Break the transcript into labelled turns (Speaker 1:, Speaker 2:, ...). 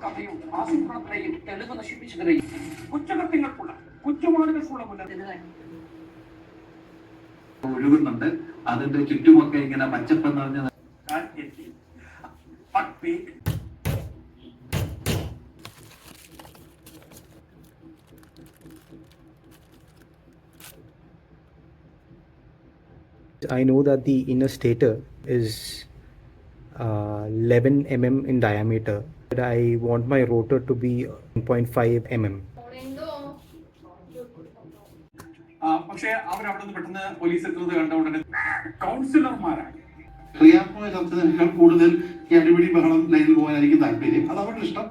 Speaker 1: കഥയും ആസൂത്രണത്തിലെയും തെളിവ് നശിപ്പിച്ചതിനെയും കുറ്റകൃത്യങ്ങൾക്കുള്ള കുറ്റവാളികൾക്കുള്ള
Speaker 2: ഒഴുകുന്നുണ്ട്. അതിന്റെ ചുറ്റുമൊക്കെ ഇങ്ങനെ പച്ചപ്പ് നിറഞ്ഞ
Speaker 3: I know that the inner stator is 11 mm in diameter, but I want my rotor to be 1.5 mm.
Speaker 4: പക്ഷേ അവരവിടെ നിന്ന് പെട്ടെന്ന് പോലീസ് എത്തുന്നത് കണ്ട ഉടനെ കൗൺസിലർമാരാണ്
Speaker 2: ക്രിയാത്മക ചർച്ചകൾ കൂടുതൽ ഈ അടിപിടി ബഹളം ലൈനിൽ പോകാനായിരിക്കും താല്പര്യം. അത് അവരുടെ ഇഷ്ടം.